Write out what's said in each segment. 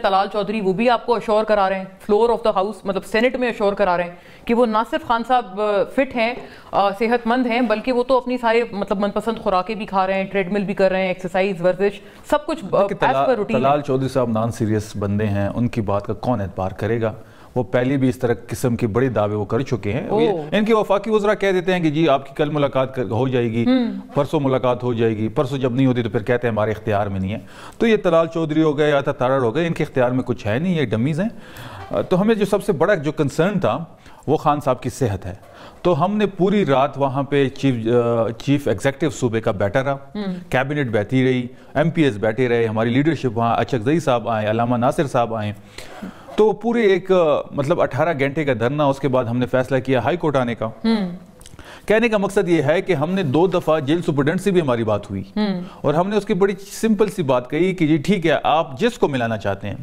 طلال چودھری وہ بھی آپ کو اشور کرا رہے ہیں فلور آف دا ہاؤس مطلب سینٹ میں اشور کرا رہے ہیں کہ وہ نہ صرف خان صاحب فٹ ہیں صحت مند ہیں بلکہ وہ تو اپنی سارے مطلب من پسند خوراکیں بھی کھا رہے ہیں ٹریڈ مل بھی کر رہے ہیں ایکسرسائز ورزش سب کچھ as per routine. Talal Chaudhry صاحب نان سیریس بندے ہیں, ان کی بات کا کون اعتبار کرے گا؟ وہ پہلے بھی اس طرح قسم کے بڑے دعوے وہ کر چکے ہیں. ان کے وفاقی وزراء کہہ دیتے ہیں کہ جی آپ کی کل ملاقات ہو جائے گی, پرسوں ملاقات ہو جائے گی, پرسوں جب نہیں ہوتی تو پھر کہتے ہیں ہمارے اختیار میں نہیں ہے. تو یہ طلال چودھری ہو گئے یا تارڑ ہو گئے, ان کے اختیار میں کچھ ہے نہیں, یہ ڈمیز ہیں. تو ہمیں جو سب سے بڑا جو کنسرن تھا وہ خان صاحب کی صحت ہے. تو ہم نے پوری رات وہاں پہ چیف ایگزیکٹو صوبے کا بیٹھا رہا, کیبنٹ بیٹھی رہی, ایم پی ایس بیٹھے رہے, ہماری لیڈرشپ وہاں اچکزئی صاحب آئے, علامہ ناصر صاحب آئے. تو پورے ایک مطلب 18 گھنٹے کا دھرنا, اس کے بعد ہم نے فیصلہ کیا ہائی کورٹ آنے کا. کہنے کا مقصد یہ ہے کہ ہم نے 2 دفعہ جیل سپرڈنٹ سے بھی ہماری بات ہوئی اور ہم نے اس کی بڑی سمپل سی بات کہی کہ جی ٹھیک ہے آپ جس کو ملانا چاہتے ہیں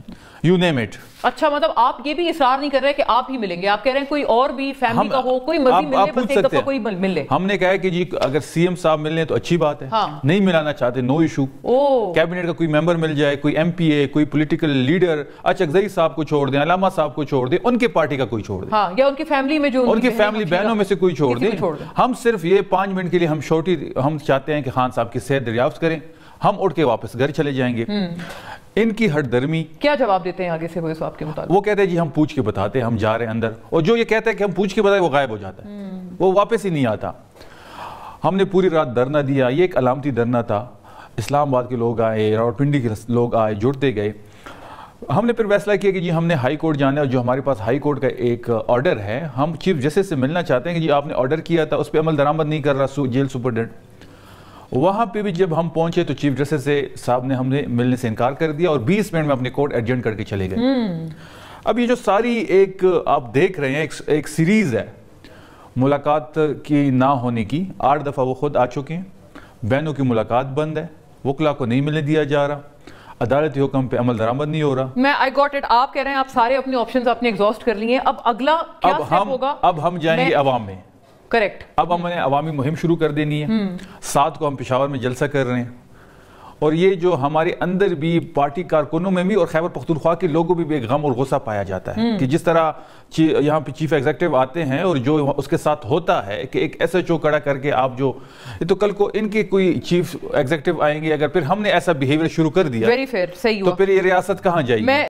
یو نیم اٹ. اچھا مطلب آپ یہ بھی اصرار نہیں کر رہے کہ آپ ہی ملیں گے, آپ کہہ رہے ہیں کوئی اور بھی فیملی کا ہو, کوئی مرضی ملے, بس ایک دفعہ کوئی مل لے. ہم نے کہا ہے کہ جی اگر سی ایم صاحب ملنے تو اچھی بات ہے, نہیں ملانا چاہتے نو ایشو. کیبنٹ کا کوئی ممبر مل جائے, کوئی ایم پی اے, کوئی پولیٹیکل لیڈر, اچکزئی صاحب کو چھوڑ دیں, علامہ صاحب کو چھوڑ دیں, ان کے پارٹی کا کوئی چھوڑ دیں, یا ان کی فیملی میں جو ان کی فیملی بہنوں میں سے کوئی چھوڑ دیں. ہم صرف یہ 5 منٹ کے لیے ہم چاہتے ہیں کہ خان صاحب کی صحت دریافت کریں, ہم اٹھ کے واپس گھر چلے جائیں گے. ان کی ہٹ درمی کیا جواب دیتے ہیں آگے سے وہ اس آپ کے مطابق؟ وہ کہتے ہیں جی ہم پوچھ کے بتاتے ہیں, ہم جا رہے ہیں اندر, اور جو یہ کہتا ہے کہ ہم پوچھ کے بتائیں وہ غائب ہو جاتا ہے, وہ واپس ہی نہیں آتا. ہم نے پوری رات دھرنا دیا, یہ ایک علامتی دھرنا تھا. اسلام آباد کے لوگ آئے, راولپنڈی کے لوگ آئے, جڑتے گئے. ہم نے پھر فیصلہ کیا کہ جی ہم نے ہائی کورٹ جانا ہے, اور جو ہمارے پاس ہائی کورٹ کا ایک آرڈر ہے, ہم چیف جسٹس سے ملنا چاہتے ہیں کہ جی آپ نے آرڈر کیا تھا اس پہ عمل درآمد نہیں کر رہا جیل سپرڈنٹ. وہاں پہ بھی جب ہم پہنچے تو چیف جسٹس صاحب نے ہم نے ملنے سے انکار کر دیا اور 20 منٹ میں اپنے کورٹ ایڈجنٹ کر کے چلے گئے. اب یہ جو ساری ایک آپ دیکھ رہے ہیں ایک سیریز ہے ملاقات کی نہ ہونے کی. 8 دفعہ وہ خود آ چکے ہیں, بہنوں کی ملاقات بند ہے, وکلا کو نہیں ملنے دیا جا رہا, عدالتی حکم پہ عمل درآمد نہیں ہو رہا. میں I got it, آپ کہہ رہے ہیں آپ سارے اپنے آپشنز اپنے ایگزاسٹ کر لیے, اب اگلا کیا سٹیپ ہوگا؟ اب ہم جائیں گے عوام میں. کریکٹ. اب ہم نے عوامی مہم شروع کر دینی ہے. 7 کو ہم پشاور میں جلسہ کر رہے ہیں, اور یہ جو ہمارے اندر بھی پارٹی کارکنوں میں بھی اور خیبر پختونخوا کے لوگوں بھی ایک غم اور غصہ پایا جاتا ہے کہ جس طرح یہاں پہ چیف ایگزیکٹو آتے ہیں اور جو اس کے ساتھ ہوتا ہے کہ ایک ایس ایچ او کھڑا کر کے آپ جو تو کل کو ان کے کوئی چیف ایگزیکٹو آئیں گے, اگر پھر ہم نے ایسا بیہیویئر شروع کر دیا ویری فیئر, صحیح ہوا, تو پھر یہ ریاست کہاں جائے گی؟